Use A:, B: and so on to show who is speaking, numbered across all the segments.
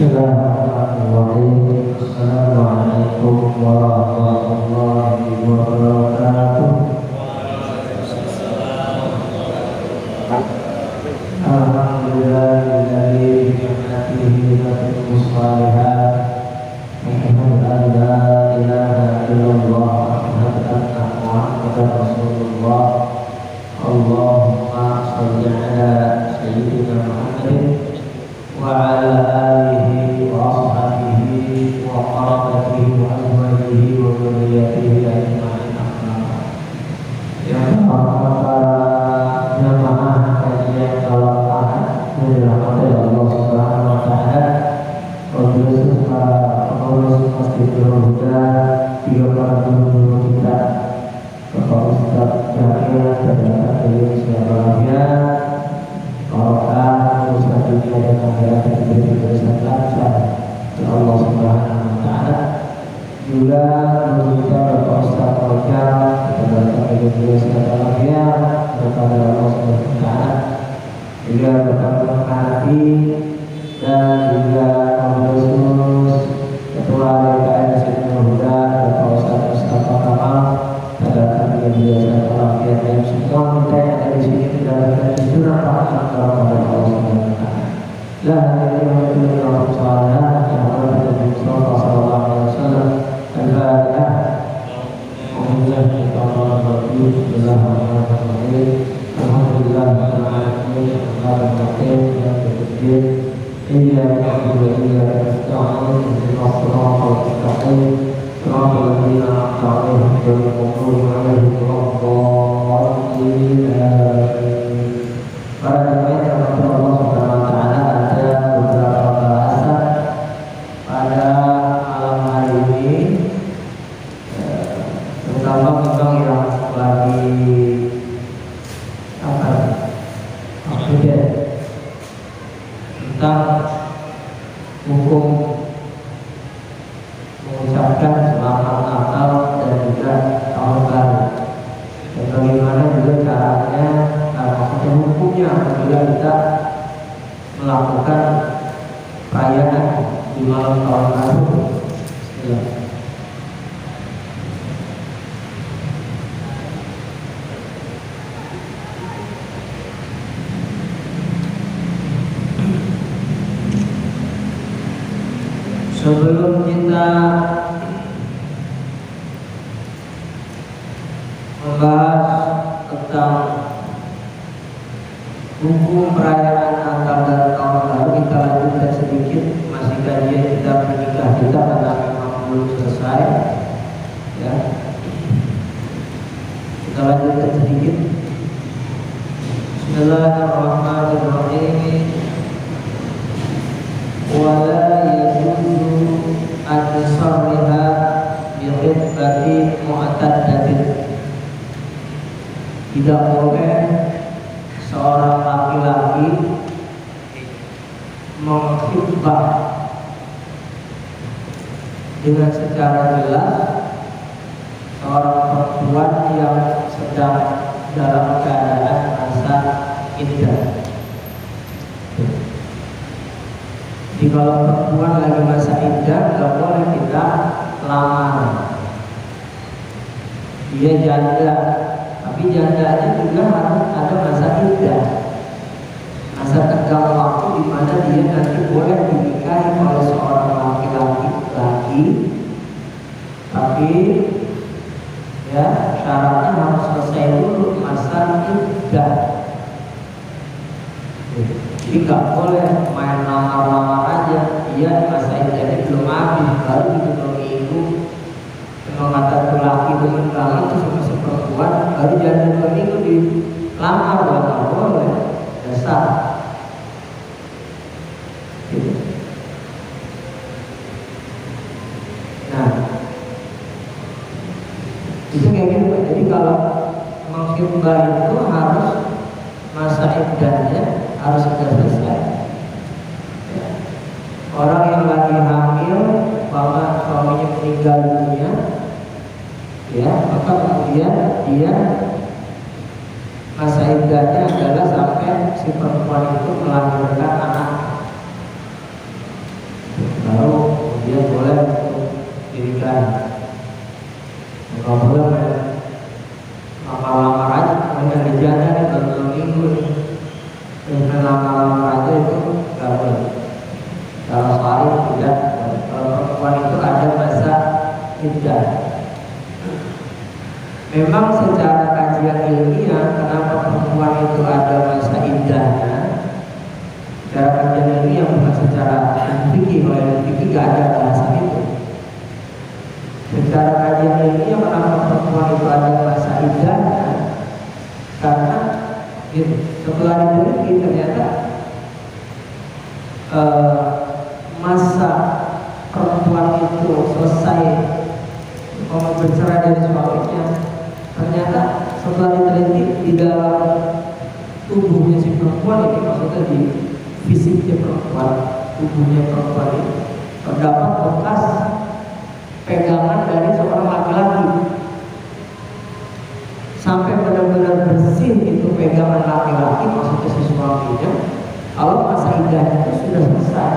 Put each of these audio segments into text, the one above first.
A: Bismillahirrahmanirrahim. Assalamualaikum warahmatullahi wabarakatuh. Alhamdulillahilladzi bi ni'matihi tatimmu shalihat. Asyhadu an la ilaha illallah wa asyhadu anna Muhammadar Rasulullah. Allahumma shalli ala sayyidina Muhammadin wa ala alihi wa ashabihi wa qarabatihi wa azwajihi wa dzurriyyatihi ajma'in. Yang para jamaah kajian salat Ahad dirahmati Allah Subhanahu wa taala, khusus para pengurus Masjidul Huda, juga para guru kita, Bapak Ustaz Jamil dan Bapak Yusuf Yahya, Barakah Ustaz dunia dan akhirat yang diberi keberkahan lancar oleh Allah Subhanahu wa taala. Juga guru kita Bapak Ustaz Roja dan Bapak Yusuf Yahya kepada Allah Subhanahu wa taala. Juga Bapak Hati dan juga khusus Ketua DPR Masjidul Huda Bapak Ustaz Mustafa Kamal dan kami biasa terakhir dan semua kita yang ada di sini tidak ada surah rahmat kepada Allah Subhanahu wa taala. Dan yang itu Allah Subhanahu yang Allah Mustafa sallallahu alaihi wasallam. Al-Fatihah. Bismillahirrahmanirrahim. Alhamdulillah rabbil alamin. Iyyaka na'budu wa iyyaka nasta'in. Ihdinas siratal mustaqim. Siratal ladzina an'amta 'alaihim ghairil maghdubi 'alaihim waladdallin. Para jemaah yang dirahmati Allah Subhanahu wa taala, ada beberapa bahasan pada malam hari ini, terutama tentang yang lagi tentang hukum mengucapkan selamat Natal dan juga tahun baru, dan bagaimana juga caranya, maksudnya hukumnya apabila kita melakukan perayaan di malam tahun baru. Sebelum kita membahas tentang hukum perayaan Natal dan tahun baru, kita lanjutkan sedikit masih kajian kita menikah kita karena memang belum selesai, ya. Kita lanjutkan sedikit. Bismillahirrahmanirrahim. Wala yajuzu an yusarriha bi khitbati mu'taddatin. Tidak boleh seorang laki-laki mengkhitbah dengan secara jelas seorang perempuan yang sedang dalam keadaan masa iddah. Jadi kalau perempuan lagi masa iddah, nggak boleh kita lamar. Dia janda, tapi jandanya juga harus ada masa iddah, masa tenggang waktu di mana dia nanti boleh dinikahi oleh seorang laki-laki lagi, tapi ya syaratnya harus selesai dulu masa iddah. Jadi nggak boleh main lamar-lamar aja. Iya, masa iddahnya belum habis, baru gitu minggu mengatakan laki teman banget terus sama si perempuan, baru jalan 2 minggu di lamar, nggak boleh, dasar. Gitu. Nah, itu kayak gitu. Jadi kalau mengkhitbah itu harus masa iddahnya harus sudah selesai. Ya. Orang yang lagi hamil, bahwa suaminya meninggal dunia, ya, maka kemudian dia masa iddahnya adalah sampai si perempuan itu melahirkan anak. pernikahan. Kalau boleh lama-lama aja, dengan dijaga di dalam minggu, dengan lama-lama aja itu nggak boleh. Kalau soal tidak, kalau perempuan itu ada masa iddah. Memang secara kajian ilmiah, kenapa perempuan itu ada masa iddahnya? Secara kajian ilmiah bukan secara fikih, oleh fikih nggak ada bahasan itu. Secara kajian ilmiah kenapa perempuan itu ada masa iddahnya? Karena gitu, setelah diteliti ternyata masa perempuan itu selesai mau bercerai dari suaminya, ternyata setelah diteliti di dalam tubuhnya si perempuan ini, maksudnya di fisiknya perempuan, tubuhnya perempuan ini terdapat bekas pegangan dari seorang laki-laki, sampai benar-benar bersih itu pegangan laki-laki, maksudnya si suaminya. Kalau masa iddahnya itu sudah selesai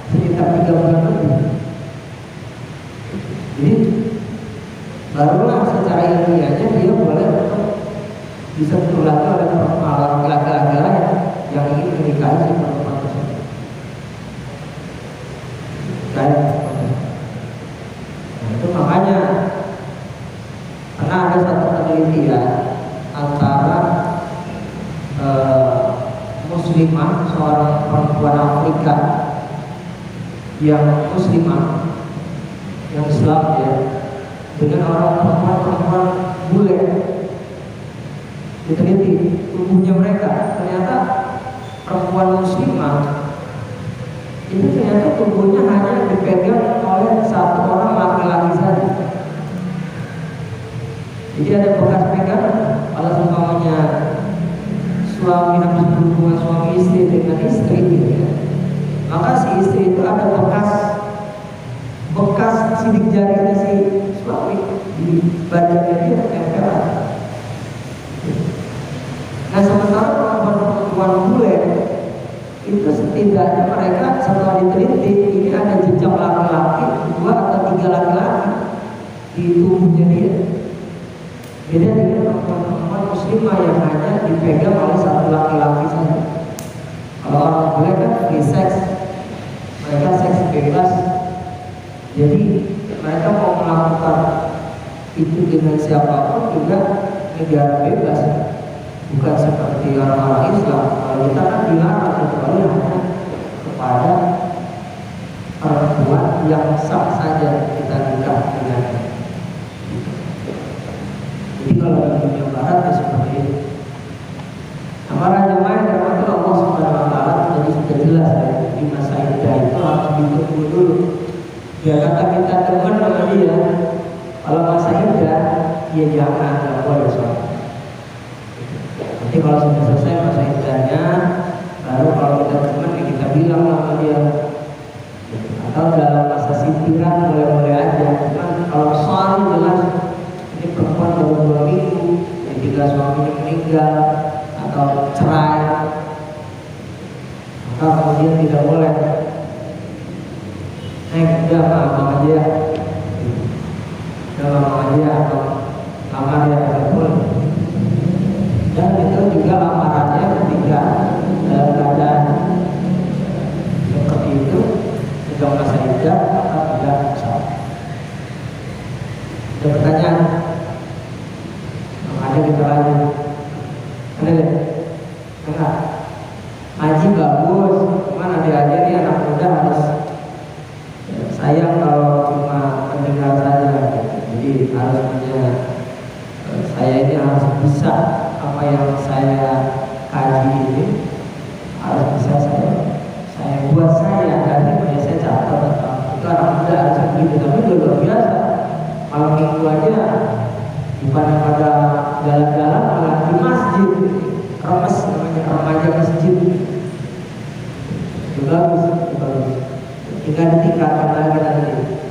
A: sekitar 3 bulan lebih, jadi barulah secara ilmiahnya dia boleh bisa berlaku oleh laki-laki yang ingin menikahi si perempuan tersebut. Nah, itu makanya karena ada satu penelitian antara muslimah, seorang perempuan Afrika yang muslimah, yang Islam ya, dengan orang perempuan bule, diteliti tubuhnya mereka, ternyata perempuan muslimah itu ternyata tubuhnya hanya dipegang oleh satu orang laki-laki saja. Jadi ada bekas pegangan. Kalau umpamanya suami habis berhubungan suami istri dengan istri gitu ya, maka si istri itu ada bekas sidik jarinya si suami di badannya dia tempelan. Nah sementara perempuan bule itu setidaknya mereka setelah diteliti ini ada jejak laki-laki 2 atau 3 laki-laki di tubuhnya dia. Beda dengan perempuan muslimah yang hanya dipegang oleh satu laki-laki saja. Kalau orang bule kan free sex, mereka seks bebas. Jadi mereka mau melakukan itu dengan siapapun juga negara bebas, bukan seperti orang-orang Islam. Kalau kita kan dilarang kecuali hanya kepada perempuan yang sah saja kita nikah dengannya. Jadi kalau di dunia barat ya seperti itu. Para jemaah yang dirahmati Allah Subhanahu wa taala, jadi sudah jelas ya, di masa iddah itu harus ditunggu dulu. Ya kata kita teman sama dia, kalau masa iddah dia jangan, nggak boleh soal. Nanti kalau sudah selesai masa iddahnya, baru kalau kita teman ya kita bilang sama dia. Atau dalam masa sintiran boleh-boleh aja. Cuman kalau soal jelas ini perempuan baru 2 minggu, ketika suaminya meninggal atau cerai, maka kemudian tidak boleh. Udah lama aja, atau lamar dia tidak boleh. Dan itu juga lamarannya ketika dalam keadaan seperti itu, sedang masa iddah, maka tidak sah. Ada pertanyaan? Ada kita lanjut. Ada deh. Enggak. Haji bagus, cuman adik-adik ini anak muda harus sayang kalau cuma mendengar saja. Jadi harus punya, saya ini harus bisa apa yang saya kaji ini harus bisa saya buat saya dari punya saya catat. Itu anak muda harus begitu, tapi luar biasa. Kalau minggu aja bukan pada jalan-jalan, malah di masjid remes, namanya remaja masjid. Itu bagus. Tinggal ditingkatkan lagi nanti.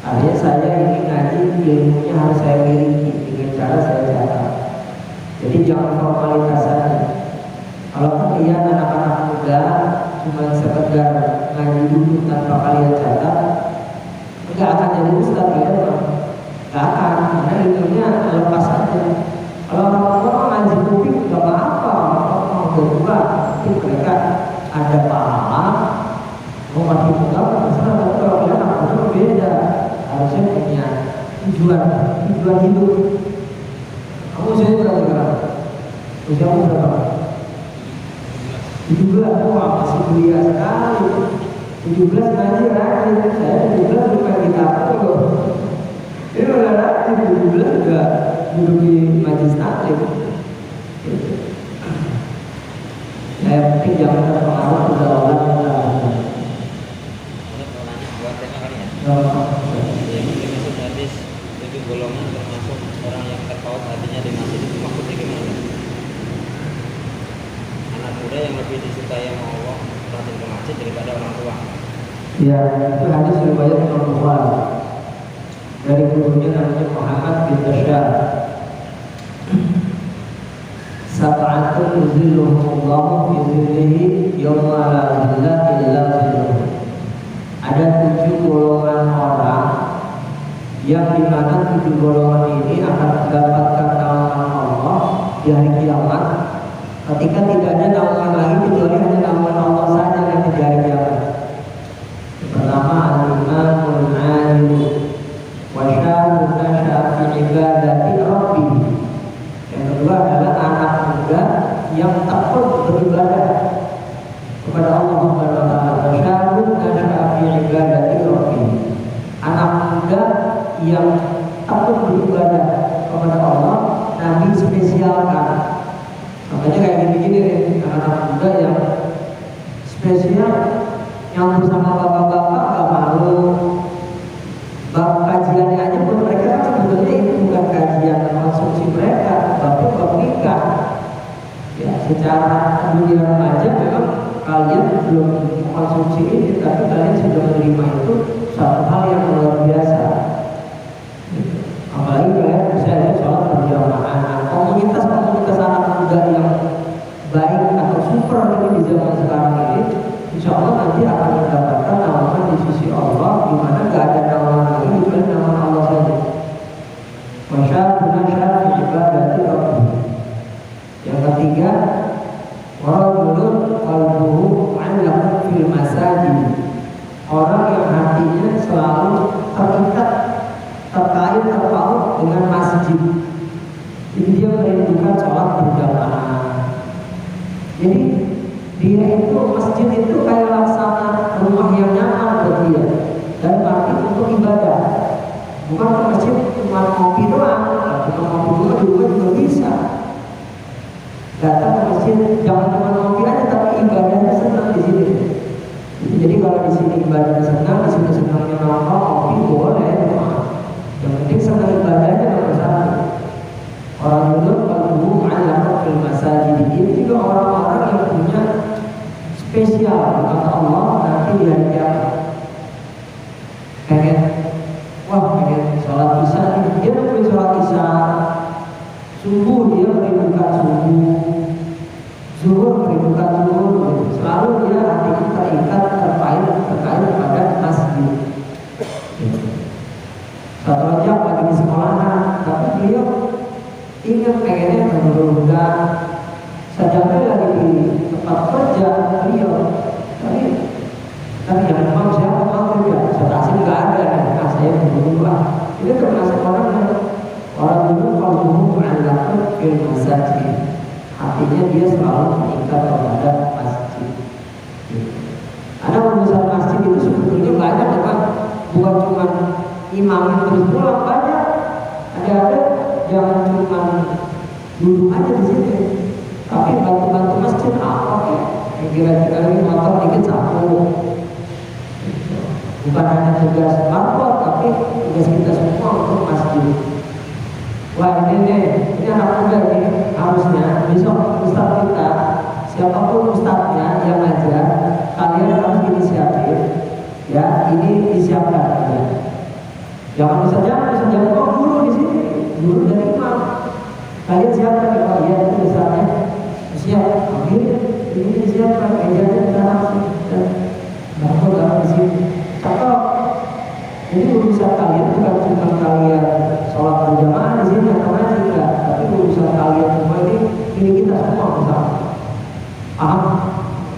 A: Artinya saya ini ngaji, ilmunya harus saya miliki dengan cara saya catat. Jadi jangan formalitas saja. Kalau kalian anak-anak muda cuma sekedar ngaji dulu tanpa kalian catat, enggak akan jadi ustaz ya, nggak akan, karena ilmunya lepas aja. Kalau orang-orang ngaji kuping nggak apa-apa, orang berdua, tapi mereka ada pahala, mau mati muda, terserah. Tapi kalau kalian aku berbeda, harusnya punya tujuan hidup. Kamu usia berapa sekarang? Usiamu berapa? 17, wah masih belia sekali. 17 ngaji rajin, saya 17 bukan kita loh. Ini udah rajin, 17 juga duduk di majelis taklim. Saya penting jangan terpengaruh pergaulan yang lain.
B: Yang dimaksud hadis 7 golongan termasuk orang yang terpaut hatinya di masjid, itu maksudnya gimana? Anak muda yang lebih disukai sama Allah rajin ke masjid daripada orang tua.
A: Ya, itu hadis riwayat Imam Bukhari dari gurunya namanya Muhammad bin Bashar. Sab'atun yuzilluhumullahu fi zillihi yawma la zilla illa zilluh. Ada 7 golongan orang yang dimana 7 golongan ini akan mendapatkan naungan Allah di hari kiamat, ketika tidak ada naungan lagi kecuali hanya naungan Allah saja yang di hari kiamat. Pertama, al-imamul alim wa syabun nasha'a fi ibadati rabbih. Yang kedua adalah anak muda yang tekun beribadah kepada Allah Subhanahu wa taala. Wa syabun nasha'a fi ibadati rabbih. Anak muda yang tekun beribadah kepada Allah, Nabi spesialkan. Makanya kayak gini-gini nih, anak muda yang spesial yang bersama bapak-bapak gak malu. Bab kajiannya aja pun mereka kan sebetulnya itu bukan kajian konsumsi mereka, tapi nikah. Ya, secara dunia remaja memang kalian belum konsumsi ini, tapi kalian sudah menerima itu suatu hal yang luar biasa. Apalagi kalian bisa ada sholat berjamaah. Komunitas anak muda yang baik atau super ini di zaman sekarang ini, insya Allah nanti akan mendapatkan naungan di sisi Allah, di mana gak ada naungan lagi kecuali naungan Allah saja. Masyaallah fi ibadati rabbih. Yang ketiga, warajulun qalbuhu 'allaqun fil masajid. Orang yang hatinya selalu terikat, terkait, terpaut dengan masjid. Jadi dia merindukan sholat berjamaah. Jadi dia itu masjid itu kayak laksana rumah yang nyaman buat dia, dan arti untuk ibadah. Bukan ke masjid cuma kopi doang, cuma kopi doang juga bisa. Datang ke masjid jangan cuma kopi aja, tapi ibadahnya senang di sini. Jadi kalau di sini ibadahnya senang, di sini senangnya nongkrong kopi boleh, yang penting senang ibadahnya nomor satu. Orang dulu kalau ala fil masajid, ini juga orang-orang yang punya spesial kata Allah nanti di hari kiamat. Pengen sholat isya, dia pengen sholat isya. Subuh dia merindukan subuh, zuhur merindukan zuhur. Selalu dia hatinya terikat, terkait pada masjid. Satu jam lagi di sekolahan, tapi beliau ingat pengennya menurunkan sejamnya lagi di tempat kerja beliau. Tapi jangan mau siapa mau kerja, saya nggak ada. Nah, saya buru-buru Ini termasuk orang dulu kalau mengandalkan fil masjid. Artinya dia selalu mengikat kepada masjid. Ada urusan masjid itu sebetulnya banyak, bukan cuma imam terus pulang, banyak. Ada jangan cuma duduk aja di sini, tapi bantu-bantu masjid apa ya? Kira-kira ini motor dikit sapu. Bukan hanya tugas markot, tapi tugas kita semua untuk masjid. Wah ini anak muda ini harusnya besok ustaz kita, siapapun ustaznya yang ngajar, kalian harus inisiatif. Ya, ini disiapkan aja. Jangan bisa jangan kok guru di sini, guru dari imam. Kalian siapkan ya, ya itu besarnya siap. Akhirnya ini disiapkan, mejanya kita langsung dan markot dalam di sini. Contoh, ini urusan kalian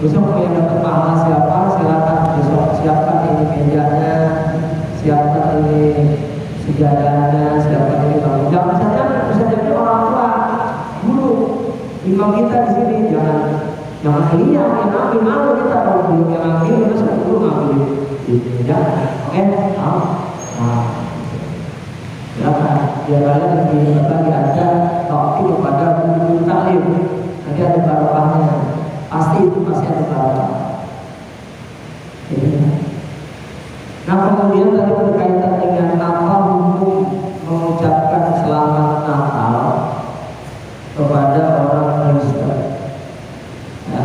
A: Besok mau yang dapat pahala siapa? Silakan besok siapkan ini mejanya, siapkan ini sejadahnya, siapkan ini bangku. Jangan saja bisa jadi orang tua, guru, imam kita di sini jangan lihat yang ngambil malu kita kalau belum yang ngambil masa guru ngambil di meja. Oke, nah, silakan. Biar kalian lagi ada taufik kepada guru taklim. Nanti ada barokahnya. Pasti itu masih ada barokah. Nah kemudian tadi berkaitan dengan apa hukum mengucapkan selamat Natal kepada orang Kristen. Ya.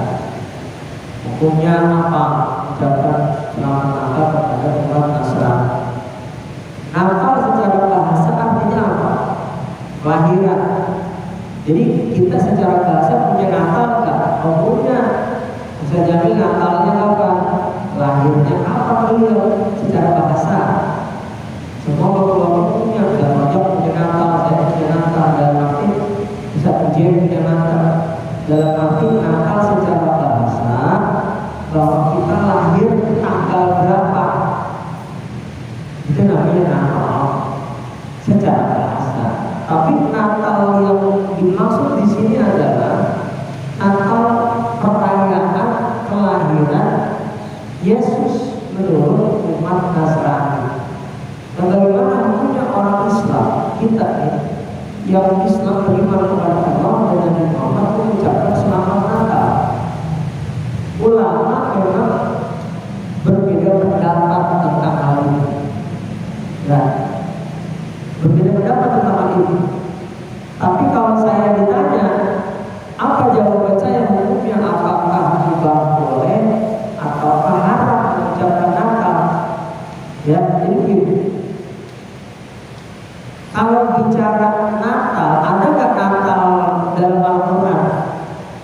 A: Hukumnya apa mengucapkan selamat Natal kepada orang Nasrani? Natal secara bahasa artinya apa? Kelahiran. Jadi kita secara bahasa punya Natal enggak? Oh punya. Bisa jadi Natalnya apa? Lahirnya apa beliau secara bahasa? Semua bapak-bapak punya. Saya Rojak punya Natal, saya punya Natal. Dalam arti bisa ujian punya Natal. Dalam arti Natal secara bahasa bahwa kita lahir tanggal berapa? Itu namanya Natal secara bahasa. Tapi Natal yang dimaksud di sini adalah Natal perayaan kelahiran Yesus menurut umat Nasrani. Dan bagaimana hukumnya orang Islam kita yang Islam beriman kepada Allah dan Nabi Muhammad mengucapkan selamat Natal? Ulama memang berbeda pendapat tentang hal ini. Ya, berbeda pendapat tentang hal ini. Tapi kalau saya ditanya, apa jawaban saya hukumnya? Apakah juga boleh ataukah haram mengucapkan Natal? Ya, jadi begini. Kalau bicara Natal, ada nggak Natal dalam Al-Quran?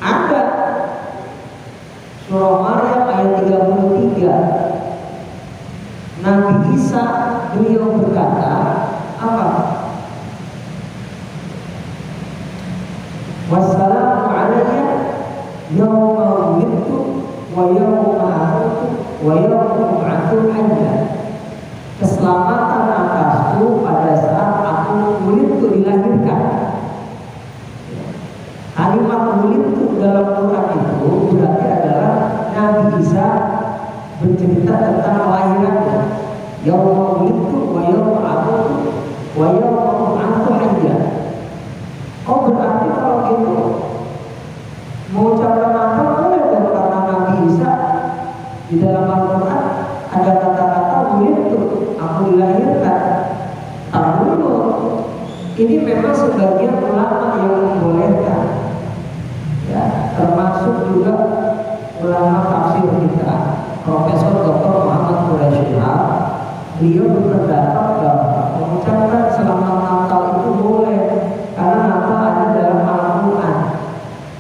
A: Ada. Surah Maryam ayat 33. Nabi Isa beliau berkata apa? Wassalamu alayya yawma wulidtu wa yawma amutu wa yawma ub'atsu hayya. Keselamatan atasku pada saat aku wulidtu dilahirkan. Kalimat wulidtu dalam Quran itu berarti adalah Nabi Isa bercerita tentang kelahirannya. Yawma wulidtu wa yawma amutu wa yawma ub'atsu hayya. Oh berarti kalau gitu mengucapkan Natal boleh dong, karena Nabi Isa di dalam Al-Quran ada kata-kata wulidtu, aku dilahirkan. Dulu ini memang sebagian ulama yang membolehkan, ya, termasuk juga ulama tafsir kita, Profesor Dr. Muhammad Quraisy. Beliau berpendapat bahwa mengucapkan selamat Natal itu boleh karena Natal ada dalam Al-Quran.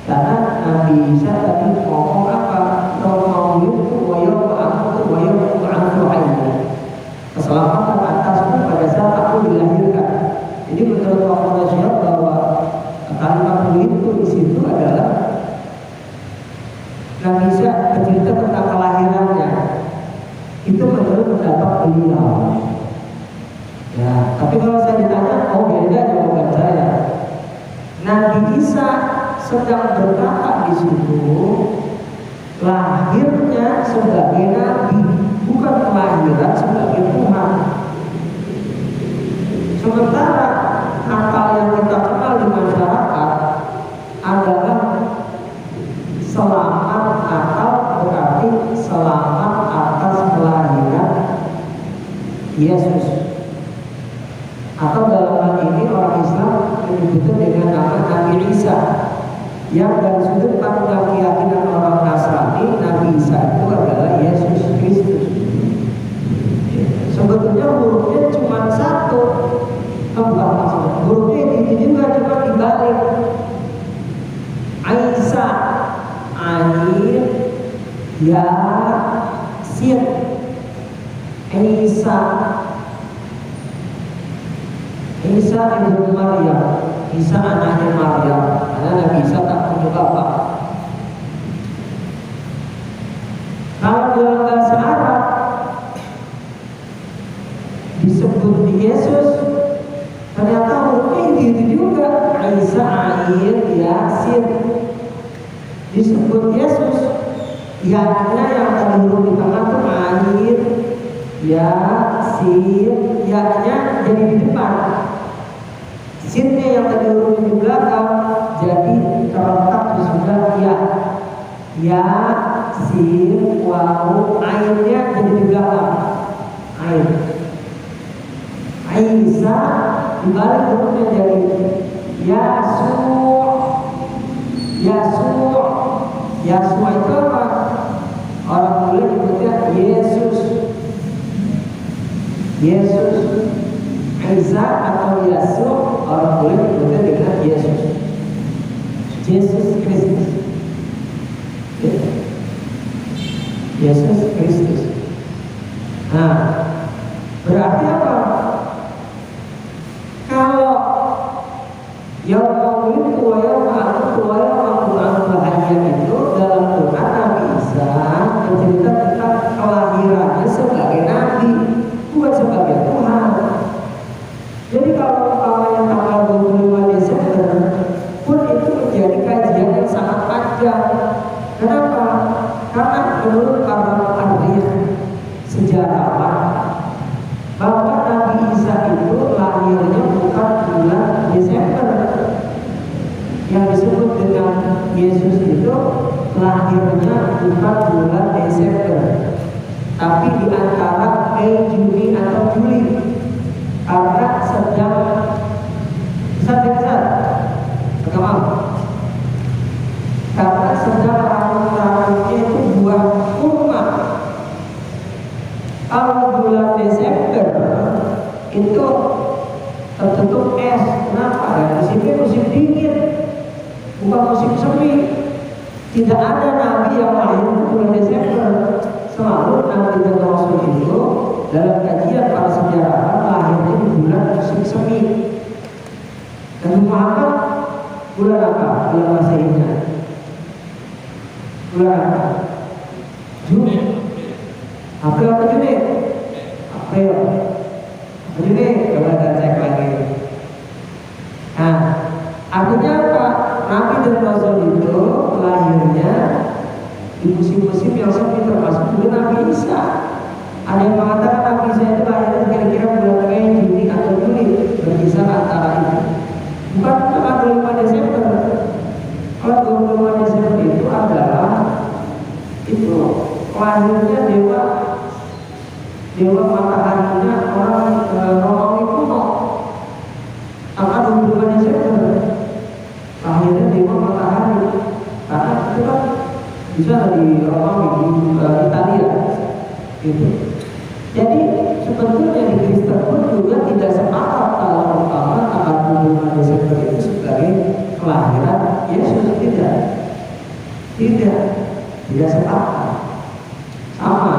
A: Karena Nabi Isa tadi ngomong apa? Yawmawulidtu wa yawma amutu wa yawma ub'atsu hayya. Keselamatan atasku pada saat aku dilahirkan. Jadi menurut Muhammad Syekh bahwa kalimat itu di situ adalah Nabi Isa bercerita tentang kelahirannya. Itu menurut pendapat beliau. Ya, tapi kalau saya ditanya, oh beda jawaban saya. Nabi Isa sedang berkata di situ lahirnya sebagai nabi, bukan kelahiran sebagai Tuhan. Sementara Natal yang kita kenal di masyarakat adalah selamat Natal, berarti selamat atas kelahiran Yesus. Atau dalam hal ini orang Islam menyebutnya dengan nama Nabi Isa. Yang dari sudut pandang keyakinan orang Nasrani, Nabi Isa itu adalah Yesus Kristus. Sebetulnya hurufnya cuma satu, bukan maksudnya hurufnya ini juga cuma dibalik. Isa, Ain, Ya, Sin, Isa. Isa ibnu Maryam, Isa anaknya Maryam, karena Nabi Isa tak punya bapak. Kalau dalam bahasa Arab disebut Yesus, ternyata hurufnya gitu juga. Isa, Ain, Yasin. Disebut Yesus, ya-nya yang tadi huruf di tengah tuh Ain, Yasin, ya-nya jadi di depan. Sinnya yang tadi huruf di belakang jadi terletak di sebelah ya. Ya, sin, waw, ainnya jadi di belakang. Ain. Isa dibalik hurufnya jadi Yasuh. Yasuh. Yasuh itu apa? Orang boleh nyebutnya Yesus. Yesus. Isa atau Yasuh orang boleh nyebutnya dengan Yesus. Yesus Kristus. Yesus Kristus. Nah, berarti apa? Kalau yang maulid wa yang bahagia itu dalam Quran Nabi Isa mencerita tentang kelahirannya sebagai nabi, bukan sebagai Tuhan. Jadi kalau yang tanggal 25 Desember pun itu menjadi kajian yang sangat panjang. Kenapa? Karena menurut para ahli sejarawan bahwa Nabi Isa itu lahirnya bukan bulan Desember. Yang disebut dengan Yesus itu lahirnya bukan bulan Desember, tapi di antara Mei, Juni atau Juli, karena sedang karena sedang ranum-ranumnya itu buah kurma. Kalau bulan Desember itu tertutup es. Kenapa? Ya musimnya musim dingin, bukan musim semi. Tidak ada nabi yang lahir di bulan Desember. Selalu nabi dan rasul itu dalam kajian para sejarawan lahirnya di bulan musim semi. Dan Muhammad bulan apa? Bulan Masehinya. Bulan apa? Juni. April atau Juni? April. Juni, coba kita cek lagi. Nah, artinya apa? Nabi dan Rasul itu lahirnya di musim-musim yang semi, termasuk juga Nabi Isa. Ada yang mengatakan Nabi Isa itu lahirnya kira-kira bulan Mei, Juni atau Juli, berkisar antara itu. Bukan tanggal 25 Desember. Kalau 25 Desember itu adalah itu lahirnya dewa mataharinya orang Romawi kuno. Tanggal 25 Desember lahirnya dewa matahari. Karena itu kan bisa di Romawi di Italia gitu. Jadi sebetulnya di Kristen pun juga tidak sepakat kalau umpama tanggal 25 Desember itu sebagai kelahiran Yesus. Tidak sepakat. Sama.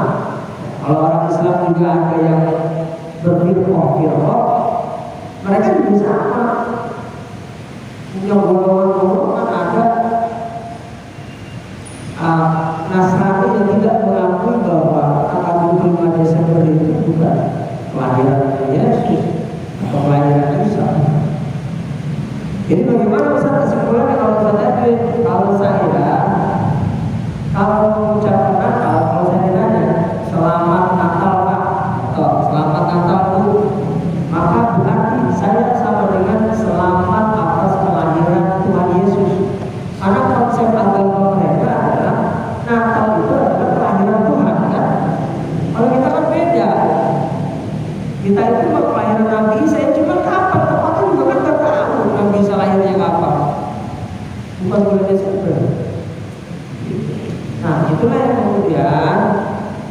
A: Kalau orang Islam juga ada yang berfirqah, mereka juga sama. Punya golongan-golongan ada Nasrani yang tidak mengakui bahwa tanggal 25 Desember itu bukan kelahiran Yesus atau kelahiran Isa. Jadi bagaimana besar kesimpulannya kalau saya mengucapkan Natal, kalau saya ditanya selamat Natal Pak atau selamat Natal Bu, maka berarti saya sama dengan selamat atas kelahiran Tuhan Yesus. Karena konsep agama mereka adalah Natal itu adalah kelahiran Tuhan, kan? Kalau kita kan beda. Kita itu kelahiran Nabi Isa, cuma kapan? Tepatnya juga kan nggak tahu Nabi Isa lahirnya kapan. Bukan bulan Desember. Nah, itulah yang kemudian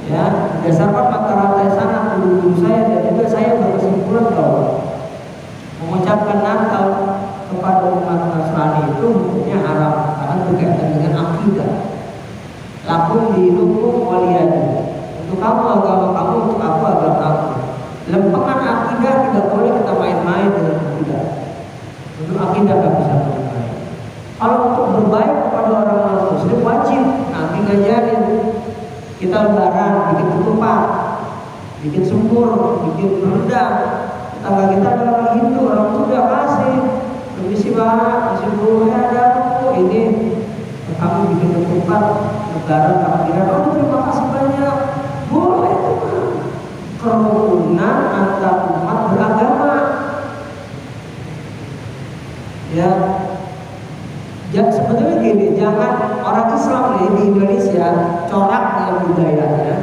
A: ya berdasarkan mata-rantai sangat guru-guru saya dan juga saya berkesimpulan bahwa mengucapkan Natal kepada umat Nasrani itu hukumnya haram karena berkaitan dengan akidah. Lakum dinukum waliyadi. Untuk kamu agama kamu, untuk aku agama aku. Lempengan akidah tidak boleh kita main-main dengan akidah. Untuk akidah nggak bisa main-main. Kalau untuk berbaik kepada orang Muslim wajib, Nabi ngajarin Kita lebaran bikin ketupat, bikin sempur, bikin rendang. Tetangga kita ada orang Hindu, orang Buddha kasih, permisi Pak, kasih dulu ada ini kami bikin ketupat lebaran takbiran. Oh terima kasih banyak. Boleh itu kerukunan antar umat beragama. Ya, sebetulnya gini, jangan orang Islam nih di Indonesia coraknya budayanya,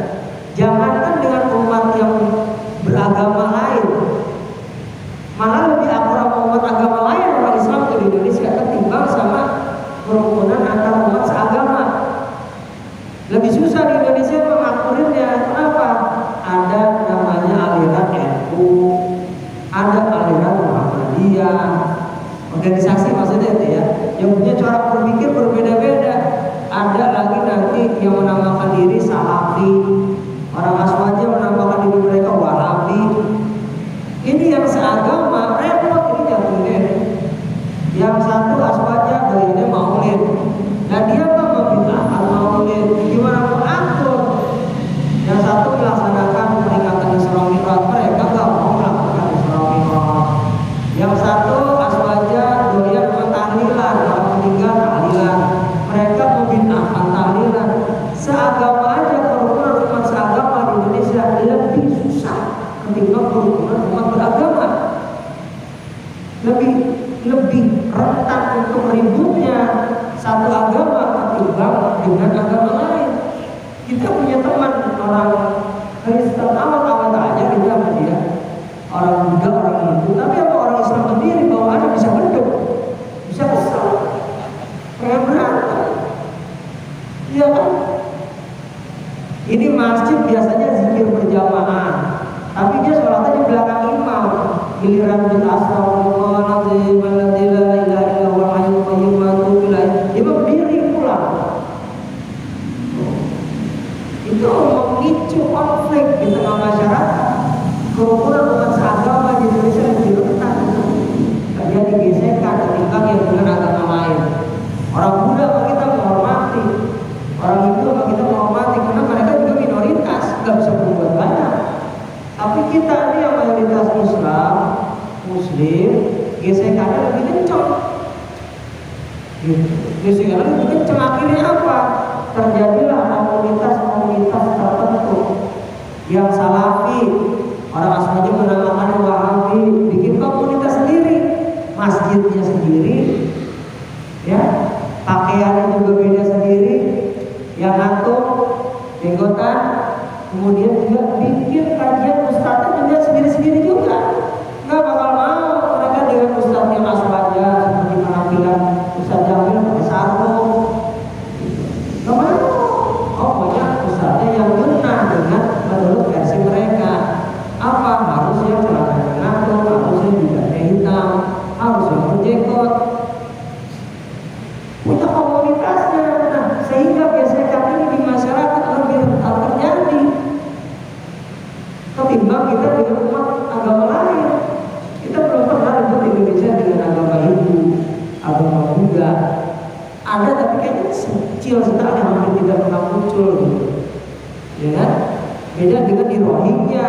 A: jangankan dengan umat yang beragama lain, malah lebih akrab umat agama lain orang Islam di Indonesia ketimbang sama kerukunan antar umat seagama. Lebih susah di Indonesia mengakurinnya. Kenapa? Ada namanya aliran NU, ada aliran Muhammadiyah, organisasi maksudnya itu ya, yang punya cara berpikir berbeda-beda. Ada lagi nanti yang menamakan diri Salafi, orang Aswaja menamakan diri mereka Wahabi. Ini yang seagama repot ini jatuhnya. Yang satu Aswaja gayanya Maulid, dan dia kan membid'ahkan Maulid, gimana mau atur? Yang satu melaksanakan peringatan Isra Mi'raj, mereka nggak mau melakukan Isra Mi'raj. Yang satu Aswaja doyan tahlilan, orang meninggal tahlilan, mereka membid'ahkan tahlilan. Seagama aja kerukunan umat seagama di Indonesia lebih susah ketimbang kerukunan umat beragama. Lebih rentan untuk ributnya satu agama ketimbang dengan agama lain. Kita punya teman orang Kristen awal-awal aja kita sama dia, orang Buddha, orang Hindu, tapi apa orang Islam sendiri bawaannya bisa beduk, bisa kesal, pengen berantem. Iya kan? Ini masjid biasanya zikir berjamaah, tapi dia sholatnya di belakang imam. Giliran bil astagfirullahaladzim alladzi la ilaha illa huwal hayyul qayyum wa atubu ilaih, dia berdiri pulang. Itu memicu konflik di tengah masyarakat. Kerukunan umat seagama di Indonesia lebih rentan terjadi gesekan ketimbang yang dengan agama lain. Orang Buddha sama kita menghormati, orang Hindu sama kita menghormati, karena mereka juga minoritas, nggak bisa berbuat banyak. Tapi kita ini yang mayoritas Islam, Muslim, gesekannya lebih kencang. Gesekannya lebih kencang, akhirnya apa? Terjadilah komunitas-komunitas tertentu yang Salafi, orang Aswaja menamakan Wahabi, bikin komunitas sendiri, masjidnya sendiri, ya, pakaiannya juga beda sendiri, yang ngatur jenggotan, kemudian juga bikin kajian ustadznya juga sendiri-sendiri juga. Nggak bakal mau mereka dengan ustadz yang Aswaja seperti penampilan Ustadz Jamil pakai sarung. Nggak mau. Oh, pokoknya ustadznya yang benar dengan menurut versi mereka. Apa? Harusnya celananya ngatur, harusnya juga hitam, harusnya berjenggot. Punya komunitasnya. Nah, sehingga gesekan ini di masyarakat lebih terjadi ketimbang kita dengan umat agama lain. Kita belum pernah ribut di Indonesia dengan agama Hindu, agama Buddha. Ada tapi kayaknya kecil sekali, hampir tidak pernah muncul gitu. Ya kan? Beda dengan di Rohingya.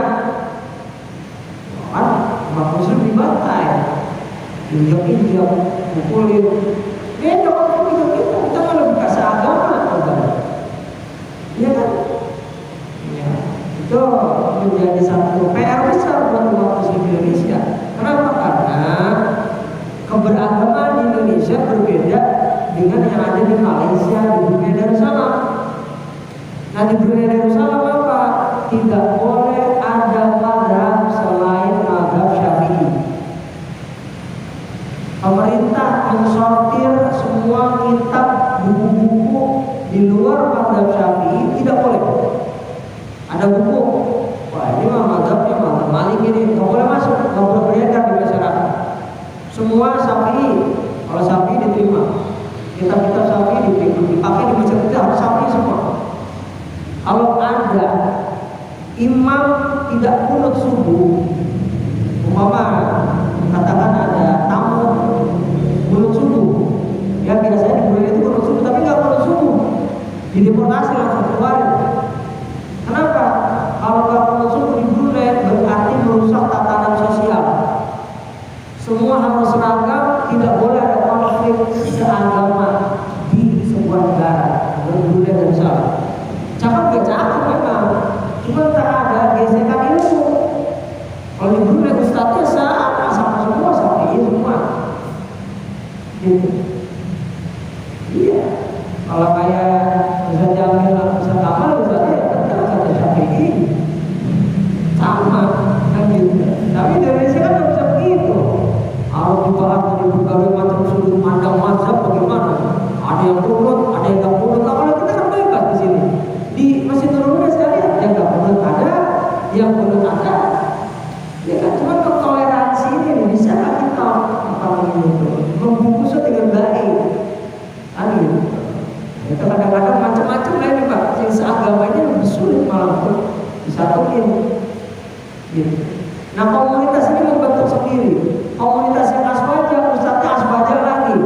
A: Kan umat muslim dibantai, injak-injak, pukulin. Beda kalau kita kan lebih kasih agama, ya kan? Ya, itu menjadi satu PR besar buat umat muslim Indonesia. Kenapa? Karena keberagaman di Indonesia berbeda dengan yang ada di Malaysia, di Brunei Darussalam. Nah, di Brunei Darussalam apa? Tidak boleh ada mazhab selain mazhab Syafi'i. Pemerintah mensortir semua kitab buku-buku di luar mazhab Syafi'i, tidak boleh. Ada buku, wah ini mah mazhabnya mazhab Malik ini, nggak boleh masuk, nggak boleh beredar di masyarakat. Semua Syafi'i, kalau Syafi'i diterima, kitab-kitab Syafi'i dipakai di masjid kita harus Syafi'i semua. Kalau ada imam tidak kunut subuh, umpama katakan ada tamu kunut subuh, ya biasanya di Brunei itu kunut subuh, tapi nggak kunut subuh, dideportasi langsung keluarin. lain. Gitu. Nah komunitas ini membentuk sendiri. Komunitas yang aswaja, ustadznya aswaja lagi.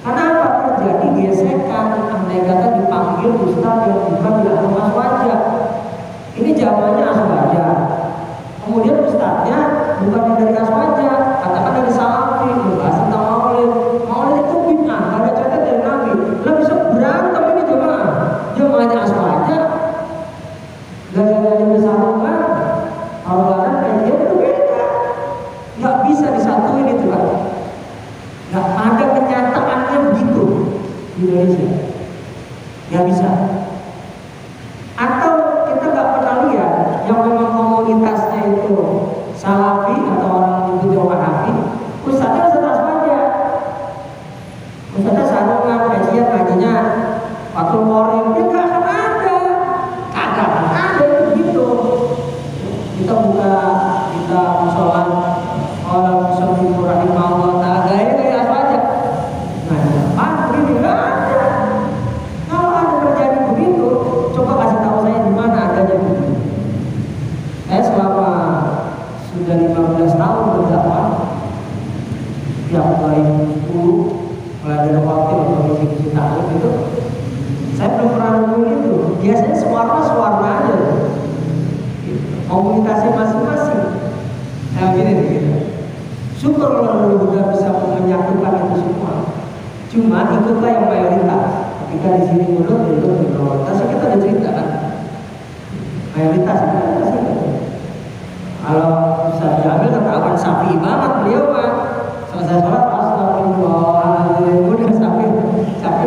A: Karena apa? Terjadi gesekan. Andai kata dipanggil ustadz yang bukan dianggap aswaja. Ini jawabannya aswaja. Kemudian ustadznya bukan dari aswaja, katakan dari salafi, membahas tentang maulid. Maulid itu bid'ah, nggak ada contoh dari Nabi. Lah bisa berantem ini jemaah. Jemaahnya aswaja, gaya-gayanya bersama. Awalan kajian itu beda, nggak bisa disatuin itu kan, nggak ada kenyataannya begitu di Indonesia, nggak bisa. Atau kita nggak pernah lihat yang memang komunitasnya itu salafi atau orang itu wahabi, ustadznya ustadz aja, ustadznya sarungan kajian ngajinya Fathul Qorib, dia nggak akan ada, kagak ada begitu. Kita buka, kita musola orang musola rahimahullah ta'ala gaya apa aja. Nah, begini nggak ada. Kalau ada terjadi begitu, coba kasih tahu saya di mana adanya begitu. Saya selama sudah 15 tahun berdakwah, yang 2010 mulai ada wakil atau misi tahun itu, saya belum pernah nemuin itu. Biasanya suara aja. Komunitasnya masing-masing. Nah gini gitu. Syukur kalau udah bisa menyatukan itu semua. Cuma ikutlah yang mayoritas. Ketika di sini menurut itu minoritas, kita udah cerita kan. Mayoritas sih. Kalau Ustaz Jamil kata Awan Sapi banget beliau mah. Selesai sholat astagfirullahaladzim udah sapi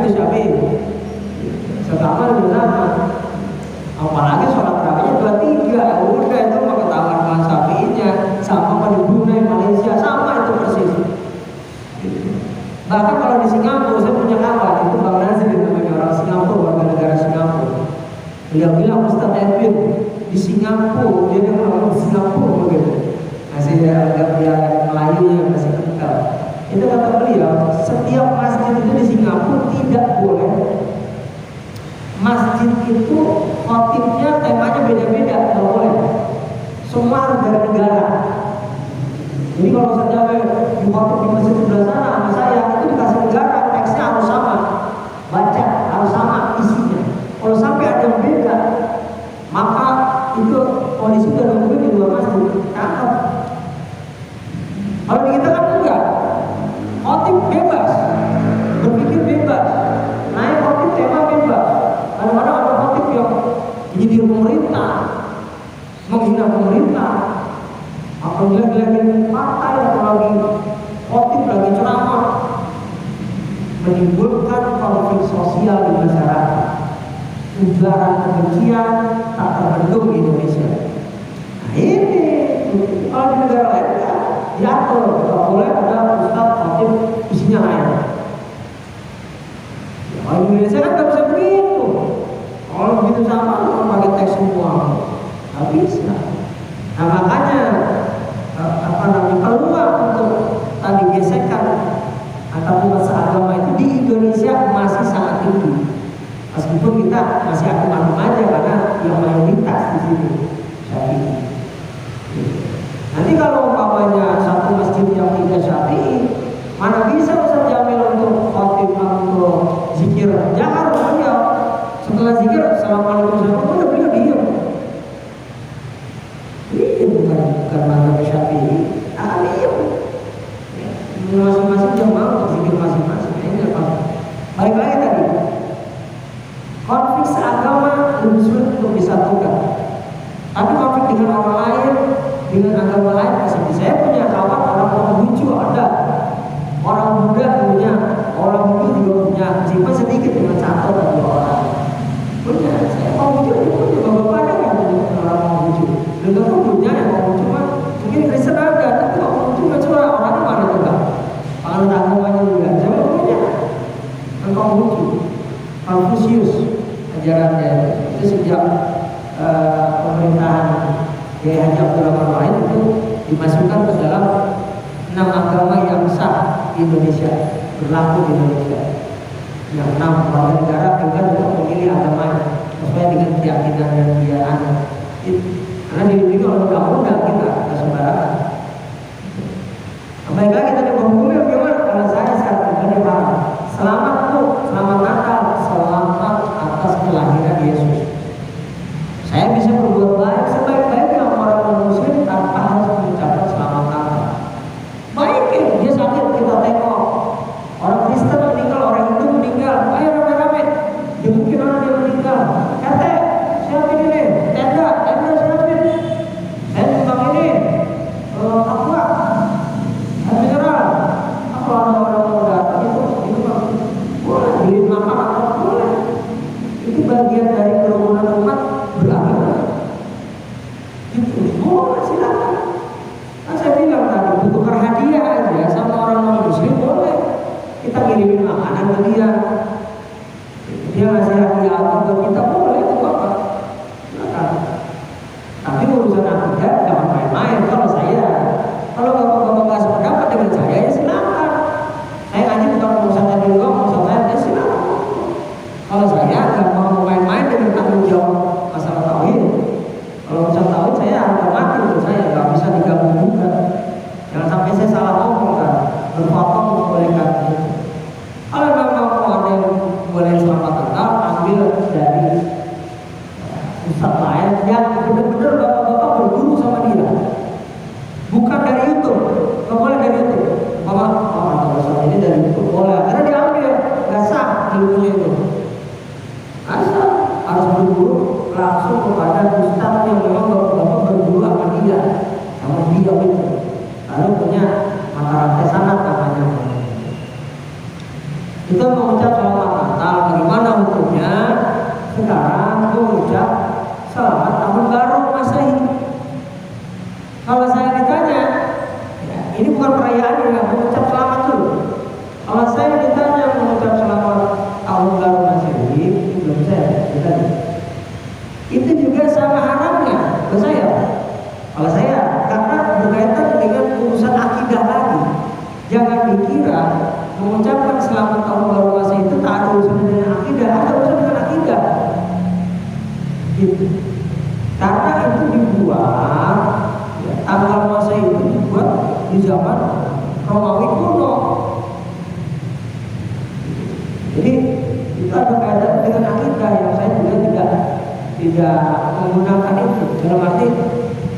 A: di sapi. Sekamar di sana. Apalagi sholat terawihnya 23, udah itu mau ketahuan dengan Syafi'inya, sama di Brunei, Malaysia, sama itu persis. Bahkan kalau di Singapura, saya punya kawan itu Bang Nazir, namanya orang Singapura, warga negara Singapura. Beliau bilang Ustaz Edwin di Singapura, dia bilang Singapura begitu. Masih agak dia Melayunya masih kental. Itu kata beliau, setiap masjid itu di Singapura tidak boleh. Masjid itu khotibnya temanya beda-beda, nggak boleh. Semua harus dari negara. Jadi kalau saja di khotib di masjid sebelah sana sama saya itu dikasih negara, teksnya harus sama, baca harus sama isinya. Kalau sampai ada yang beda, maka itu polisi udah nungguin di luar masjid, tangkap. Kalau di kita kan enggak, khotib bebas, berpikir bebas, naik khotib tema bebas. Kadang-kadang ada khotib yang menyindir pemerintah, menghina pemerintah, atau jelek-jelekin partai, atau lagi khotib lagi ceramah, menimbulkan konflik sosial di masyarakat, ujaran kebencian tak terbendung di Indonesia. Nah ini kalau di negara lain ya diatur, kalau boleh ada ustaz khotib isinya lain. Kalau di Indonesia kan nggak bisa begitu. Kalau begitu sama, orang pakai teks semua, nggak bisa. Nah makanya peluang untuk tadi gesekan antar umat seagama itu di Indonesia masih sangat tinggi. Meskipun kita masih akum-akum aja karena yang mayoritas di sini Syafi'i. Nanti kalau umpamanya satu masjid yang tidak Syafi'i, mana bisa Ustaz Jamil untuk khotib untuk zikir jahar beliau. Setelah zikir assalamualaikum warahmatullahi wabarakatuh beliau diam. Ini bukan mazhab Syafi'i. Diam. Masing-masing dia mau zikir masing-masing. Ini apa? Balik lagi tadi. Konflik seagama lebih sulit untuk disatukan. Tapi konflik dengan orang lain, dengan agama lain masih bisa. Saya punya kawan orang Konghucu ada, orang Buddha punya, orang Hindu juga punya, meskipun sedikit dengan satu atau dua orang. Punya, saya Konghucu punya, bapak ada yang punya orang Konghucu. Dengan pun punya yang Konghucu mah, mungkin Kristen ada, tapi Konghucu nggak curang, orangnya mana juga. Pengaruh agamanya juga, saya punya. Konghucu, Confucius, ajarannya itu sejak pemerintahan Kiai Haji Abdul Rahman itu dimasukkan ke dalam 6 agama yang sah di Indonesia, berlaku di Indonesia. Yang 6 warga negara bebas untuk memilih agamanya sesuai dengan keyakinan yang dia anut. Karena dilindungi oleh undang-undang kita sembarangan. Baik lagi tadi berhukumnya bagaimana? Kalau saya saat ini paham. Selamat tuh, selamat Natal, selamat atas kelahiran Yesus. Saya bisa berbuat baik sebaik-baiknya orang muslim tanpa harus mengucapkan selamat Natal. Baiknya dia sakit kita tengok. Orang Kristen meninggal, orang Hindu meninggal. Ayo rame-rame. Mungkin orang dia meninggal. Kata, siapin ini, tenda siapin. Saya tentang ini, apa? Mineral. Apa orang-orang mau datang itu boleh beli makanan boleh. Itu bagian dari kerumunan umat beragama. Itu boleh silakan. Kan saya bilang tadi tukar hadiah aja sama orang non muslim boleh. Kita kirimin makanan ke dia. Dia ngasih hadiah apa buat kita boleh itu apa? Silakan. Tapi urusan akidah jangan main-main. Kalau bapak-bapak nggak sependapat dengan saya ya silakan. Saya ngaji bukan urusan tadi doang, urusan saya ya silakan. Kalau saya nggak mau main-main dengan tanggung jawab masalah tauhid. Kalau urusan tauhid saya harga mati untuk saya nggak bisa digabung juga. Jangan sampai saya salah ngomong kan. Berfatwa membolehkan itu. Kalau memang mau ada yang boleh selamat Natal, ambil dari ustaz lain yang benar-benar bapak-bapak berguru sama dia. Bukan dari YouTube, nggak boleh dari YouTube. Bapak, kalau ustaz ini dari YouTube boleh, karena diambil, nggak sah ilmunya itu. Asal harus berguru langsung kepada ustaz yang memang bapak-bapak berguru sama dia itu. Lalu punya mata rantai sanad namanya. Kita mengucap selamat Natal, bagaimana hukumnya? Sekarang mengucap selamat tahun baru Masehi. Kalau saya ditanya, ya, ini bukan perayaan ya, mengucap selamat dulu. Kalau saya ditanya mengucap selamat tahun baru Masehi, itu belum saya ditanya. Itu juga sama haramnya ke saya. Kalau saya, karena berkaitan dengan urusan akidah lagi. Jangan dikira mengucapkan selamat tahun baru Masehi itu tak ada urusan dengan akidah, ada urusan dengan akidah. Gitu. Karena itu dibuat, ya, tanggal Masehi itu dibuat di zaman Romawi kuno. Jadi itu ada kaitan dengan akidah yang saya juga tidak menggunakan itu. Dalam arti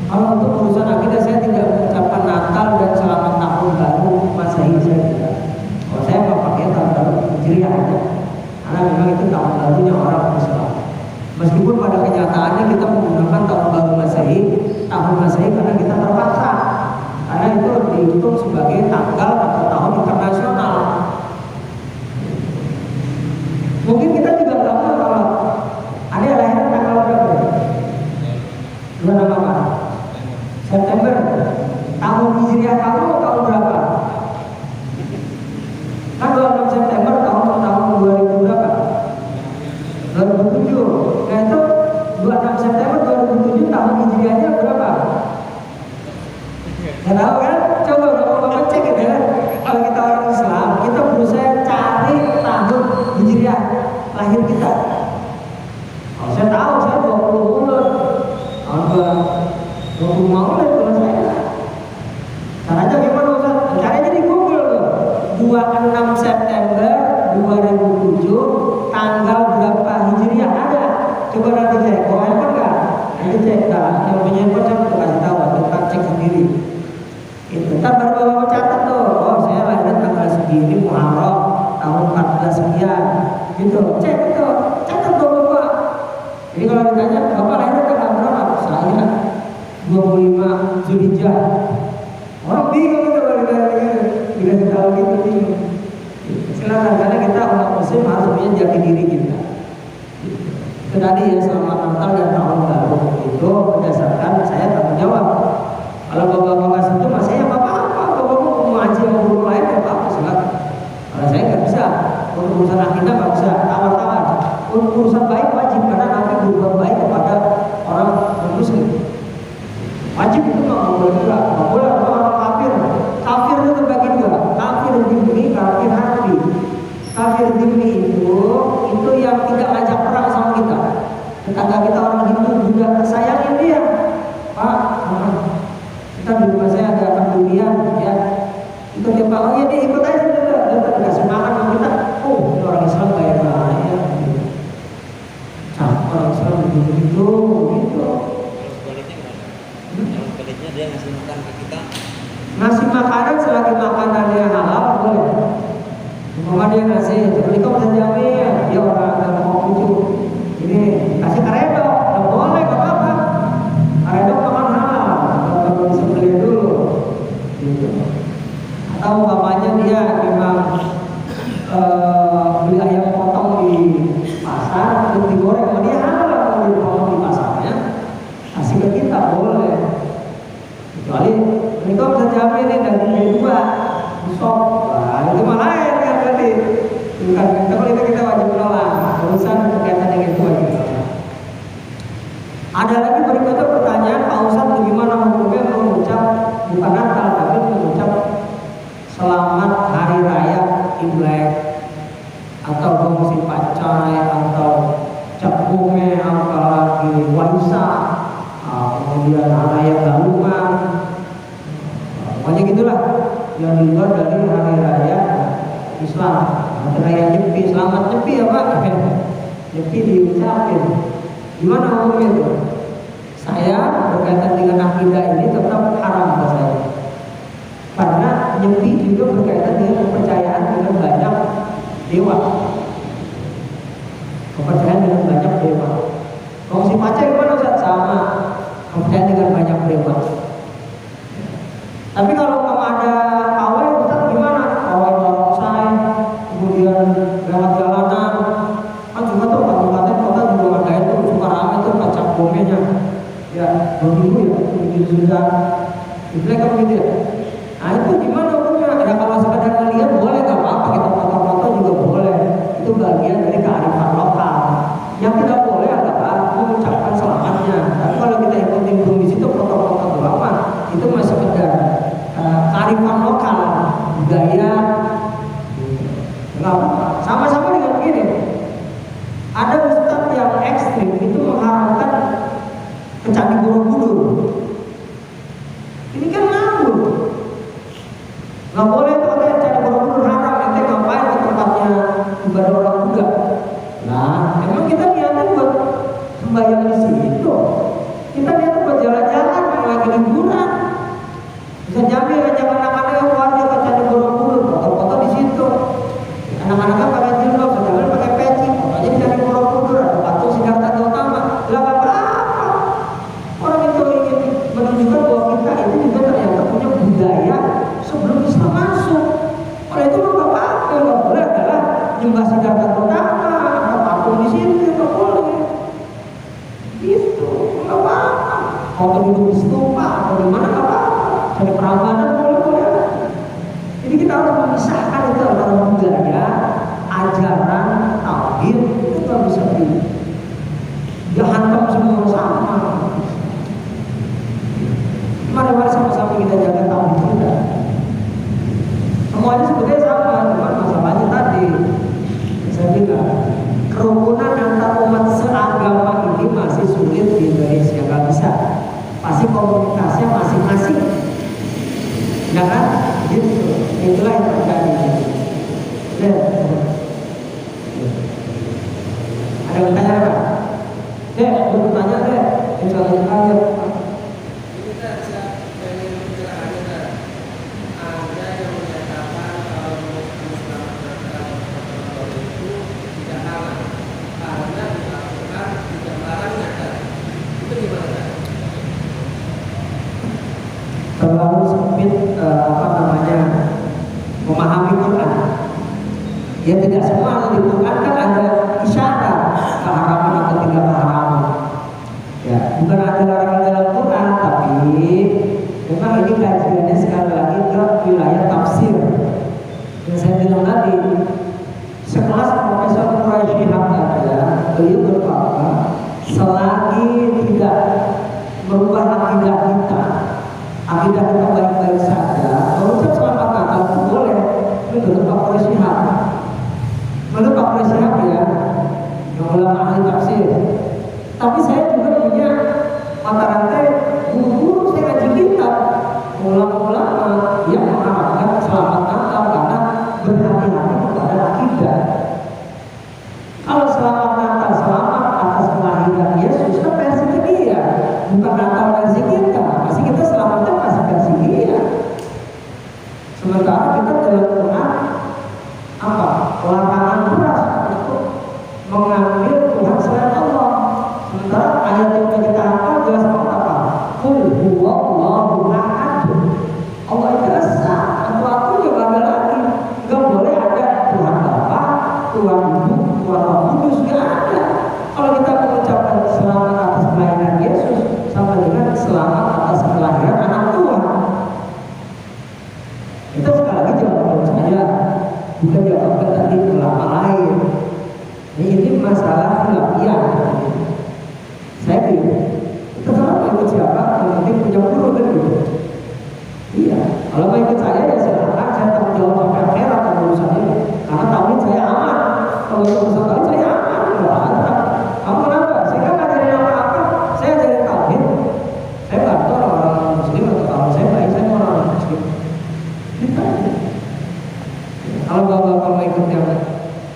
A: kalau untuk urusan akidah saya tidak mengucapkan Natal dan selamat tahun baru Masehi saya tidak. Kalau saya mau pakai tahun baru Hijriah aja, karena memang itu tahun barunya orang Islam. Meskipun pada kenyataannya kita menggunakan tahun baru Masehi, tahun Masehi karena kita terpaksa, karena itu dihitung sebagai tanggal atau tahun internasional. Mungkin kita juga nggak tahu kalau ada lahir tanggal berapa? Bulan apa? September. Tahun Hijriah kamu tahun berapa? Kan 26 September tahun 2000 berapa? 2007. Nah itu 26 September 2007 tahun Hijriahnya berapa? Nggak tahu kan? Coba bapak cek gitu ya. Kalau kita orang Islam, kita berusaha cari tahun Hijriah lahir kita. Kalau saya tahu, saya 20 bulan. Tahun 20 Maulid kalau saya. Caranya gimana Ustaz? Caranya di Google tuh. 26 September 2007 tanggal berapa Hijriah ada? Coba nanti cek. Kalau handphone enggak? Nanti cek. Nah, yang punya handphone saya mau kasih tahu atau kita cek sendiri. Itu. Ntar baru bapak catat tuh. Oh, saya lahir tanggal segini Muharram tahun 14 sekian. Gitu. Cek itu. Catat tuh bapak. Jadi kalau ditanya bapak lahir tanggal berapa? Saya 25 Zulhijjah. Orang bingung itu kalau tidak tahu gitu bingung. Silakan, karena kita umat muslim harus punya jati diri kita. Itu tadi ya, selamat Natal dan tahun baru itu berdasarkan saya tanggung jawab. Kalau bapak-bapak situ mas saya apa-apa, bapak mau ngaji sama guru lain apa-apa silakan. Kalau saya nggak bisa, untuk urusan akidah nggak bisa, tawar-tawar. Untuk urusan baik wajib, karena nanti berbuat baik kepada orang muslim. Wajib itu nggak boleh juga, nggak boleh orang kafir. Kafir itu terbagi dua, kafir dhimmi, kafir harbi. Kafir dhimmi itu yang tidak ngajak perang sama kita. Tetangga kita orang Hindu juga sayangin dia. coba, oh ya dia ikut aja sudah dikasih makan sama kita. Oh ini orang Islam kayak banyak. Sama orang Islam begitu gitu.
B: Kalau sebaliknya gimana? Kalau sebaliknya dia ngasih makan ke kita.
A: Ngasih makanan selagi makanannya halal boleh. Umpama dia ngasih, jadi kau bisa jamin dia orang agama Konghucu. Ini kasih karedok, nggak boleh, nggak apa-apa. Karedok makan halal, kalau disembelih dulu. Gitu. Atau umpamanya dia memang beli ayam potong di pasar, terus digoreng, sama dia halal kalau dipotong di pasarnya, kasih ke kita boleh. Kecuali mereka bisa jamin nih daging B2 sop, wah itu malah lain kan berarti. Bukan kalau itu kita wajib menolak urusan berkaitan dengan itu wajib menolak. Ada lagi berikutnya pertanyaan, Pak Ustadz bagaimana hukumnya mengucap bukan Natal tapi mengucap selamat hari raya Imlek atau gongsi pacai atau cap gome apalagi Waisak, kemudian raya Galungan, pokoknya gitulah yang di luar dari hari raya Islam. Hari raya Nyepi, selamat Nyepi apa? Nyepi diucapin. Gimana hukumnya itu? Saya berkaitan dengan akidah ini tetap haram buat saya. Karena Nyepi juga berkaitan dengan kepercayaan dengan banyak dewa. Kepercayaan dengan banyak dewa. Kongsi pacar gimana Ustaz? Sama. Kepercayaan dengan banyak dewa. Tapi kalau ada pawai Ustaz gimana? Pawai barongsai, kemudian lewat jalanan, kan juga tuh kabupaten kota juga ada itu suka rame tuh pacak bomenya. Ya, 2000 ya, begitu sudah. Imlek kan begitu ya. Nah itu gimana hukumnya? Ya kalau sekedar ngeliat boleh, gak apa-apa, kita foto-foto juga boleh. Itu bagian dari kearifan lokal. Yang tidak boleh adalah mengucapkan selamatnya. Tapi kalau kita ikutin di situ foto-foto doang, itu masih sekedar kearifan lokal, budaya. Sama-sama dengan begini. Ada ustadz yang ekstrim itu mengharamkan ke Candi Borobudur. Ini kan ngawur. Nggak boleh tuh katanya Candi Borobudur haram. Nanti ngapain ke tempatnya ibadah orang Buddha? Nah, emang kita niatnya buat sembahyang di situ. Kita niatnya buat jalan-jalan, lagi liburan. Bisa jamin ajak anak-anak keluarga ke Candi Borobudur, foto-foto di situ. Anak-anaknya pakai jilbab, sedangkan pakai peci, fotonya di Candi Borobudur, ada patung Siddhartha Gautama. Lah apa? Orang itu ingin menunjukkan bahwa kita itu juga ternyata punya budaya sebelum Islam masuk. Oleh itu nggak apa-apa, nggak boleh adalah nyembah Siddhartha Gautama, ada patung di situ, nggak boleh. Itu nggak apa-apa. Foto duduk di stupa atau di mana nggak apa-apa. Dari Prambanan boleh. Jadi kita harus memisahkan itu antara budaya, ajaran, tauhid itu nggak bisa dihantam semua sama. Mari sama-sama kita jaga tauhid kita. Semuanya sebetulnya sama, cuma masalahnya tadi saya bilang kerukunan antar umat seagama ini masih sulit di Indonesia, nggak bisa. Pasti komunitasnya masing-masing. Ya kan? Gitu. Itulah yang terjadi. Ada bertanya apa? Ada bertanya deh. Insya Allah aja.
C: Ada yang menyatakan kalau Islam itu tidak halal karena dilakukan tidak larangnya. Itu gimana?
A: Terlalu sempit memahami Quran. Ya tidak semua di Quran kan ada isyarat keharaman atau tidak keharaman. Ya bukan ada larangan dalam Quran, tapi memang ini kajiannya sekali lagi ke wilayah tafsir. Yang saya bilang tadi, sekelas Profesor Quraisy Shihab saja, beliau berkata selagi tidak merubah akidah kita baik-baik saja, mengucap selamat Natal itu boleh. Menurut Pak Quraisy Shihab, ya, yang ulama ahli tafsir. Tapi saya juga punya mata rantai guru-guru saya ngaji kitab ulama-ulama yang mengharapkan selamat Natal Kalau mau ikut saya ya silakan, saya tanggung jawab sampai akhirat kalau urusan ini. Karena tauhid saya aman. Kalau urusan tauhid saya aman, nggak ada. Kamu kenapa? Saya kan ngajarin apa-apa, saya ajarin tauhid. Saya bantu orang-orang muslim atau kalau saya baik, saya orang muslim. Gitu aja. Kalau bapak mau ikut yang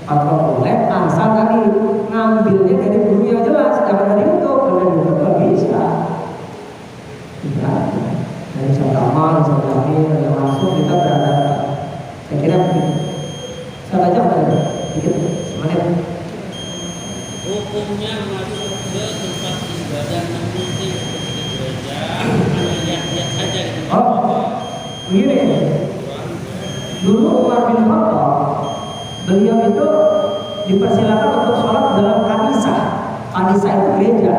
A: patron boleh, asal tadi ngambilnya dari guru yang jelas, jangan dari YouTube, kalau dari YouTube nggak bisa. Tidak. Dari Santama, Santami, yang langsung kita berada. Saya kira begitu. Saya baca pada dikit, semuanya.
D: Hukumnya masuk ke tempat ibadah namun tidak ke gereja, hanya lihat-lihat saja gitu.
A: Oh, begini. Dulu Umar bin Khattab, beliau itu dipersilakan untuk sholat dalam kanisa. Kanisa itu gereja.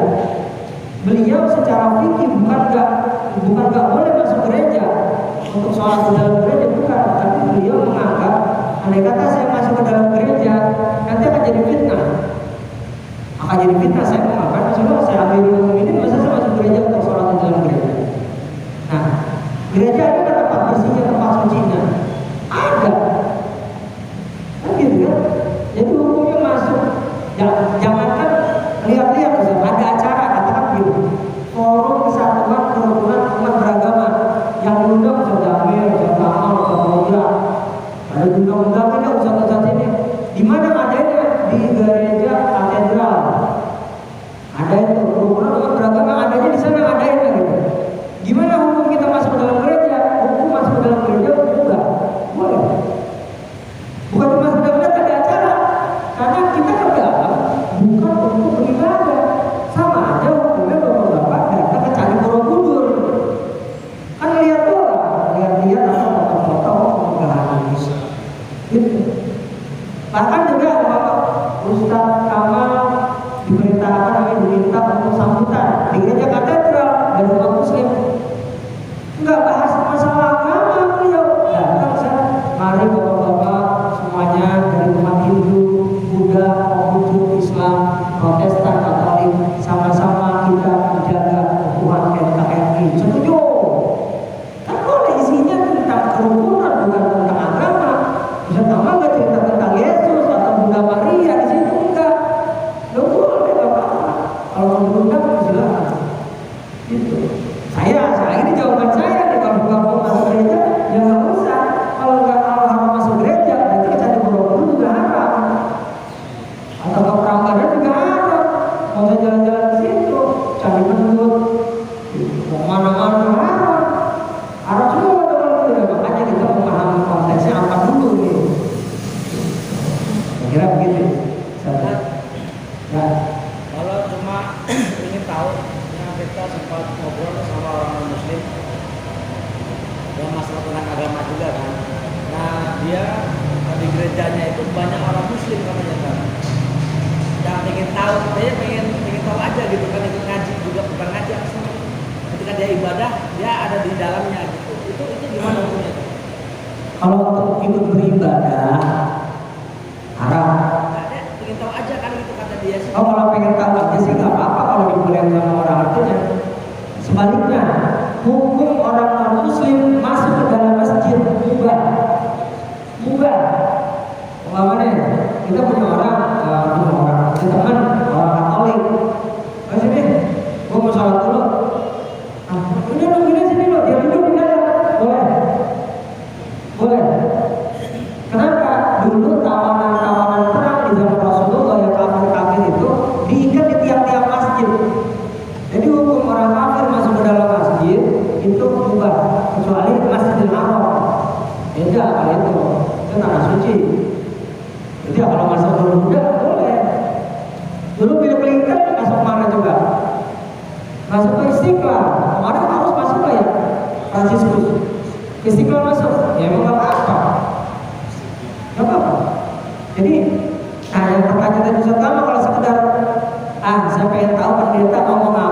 A: Beliau secara fikih bukan nggak boleh masuk gereja untuk sholat di dalam gereja, bukan. Tapi beliau menganggap, andai kata saya masuk ke dalam gereja, nanti akan jadi fitnah. Akan jadi fitnah, saya menganggap, maksudnya saya ambil ilmu ini, masa saya masuk gereja untuk sholat di dalam gereja. Nah, gereja itu kan tempat bersihnya, tempat sucinya. Ada. Kan gitu kan? Jadi hukumnya masuk. Jangankan lihat-lihat, ada acara, katakan gitu. Forum Kesatuan Kerukunan Umat Beragama yang diundang Ustaz Jamil, Ustaz Kamal, Ustaz Roja. Ada undang-undang ini, Ustaz ini. Di mana adanya? Di gereja katedral. Ada itu kerukunan umat beragama, adanya di sana, adanya gitu. Gimana hukum kita masuk ke dalam gereja? Hukum masuk ke dalam gereja enggak boleh. Bukan masuk ke dalam gereja ada acara, karena kita ke dalam bukan untuk beribadah. Sama aja hukumnya bapak-bapak datang ke Candi Borobudur. Kan lihat orang, lihat-lihat atau foto-foto penggalan gitu. Bahkan juga bapak Ustadz Kamal diperintahkan diminta untuk sambutan di gereja katedral dan umat muslim. Enggak bahas masalah agama beliau. Datang saya, mari bapak-bapak semuanya dari umat Hindu, Buddha, Konghucu, Islam, Protestan, Katolik, sama-sama kita menjaga kerukunan NKRI. Setuju? Kan boleh isinya tentang kerukunan, bukan tentang agama. Bisa tambah nggak cerita tentang Yesus atau Bunda Maria di situ enggak? Nggak boleh bapak. Kalau mengundang silakan. Gitu. Saya ini jawaban saya nih, kalau nggak mau masuk gereja ya nggak usah. Kalau haram masuk gereja berarti ke Candi Borobudur juga haram, atau ke Prambanan juga haram. Mau saya jalan-jalan ke situ, Candi Mendut, mau mana-mana haram. Haram semua kalau gitu. Makanya kita memahami konteksnya apa dulu nih. Saya kira begitu. Ya.
C: Kalau cuma ingin tahu, yang kita sempat ngobrol sama orang muslim yang masalah tentang agama juga kan. Nah dia di gerejanya itu banyak orang muslim katanya kan. Yang ingin tahu, dia pengen tahu aja gitu kan, ikut ngaji juga, bukan ngaji langsung. Ketika dia ibadah, dia ada di dalamnya gitu. Itu gimana hukumnya?
A: Kalau untuk ikut beribadah haram.
C: Nah, dia ingin tahu aja kan gitu kata dia sih.
A: Oh, kalau pengen tahu aja sih nggak apa-apa kalau dibolehin sama orang artinya. Sebaliknya, hukum orang non muslim masuk ke dalam masjid mubah. Umpamanya kita punya orang teman orang Katolik. Ke sini, gua mau sholat dulu. Udah lo gini sini lo, dia duduk di dalam. Boleh. Kenapa? Dulu tawanan perang di zaman Rasulullah yang kafir itu diikat di tiap-tiap masjid. Jadi hukum orang kafir masuk ke dalam masjid itu mubah, kecuali Masjidil Haram. Beda kalau itu tanah suci. Jadi kalau masuk dulu udah boleh. Dulu pilih-pilih kan masuk mana juga? Masuk ke Istiqlal. Kemarin harus masuk lah ya, Fransiskus. Istiqlal masuk, ya emang nggak apa-apa. Nggak apa-apa. Jadi, yang pertanyaan tadi Ustaz Kamal kalau sekedar saya pengen tahu pendeta ngomong apa.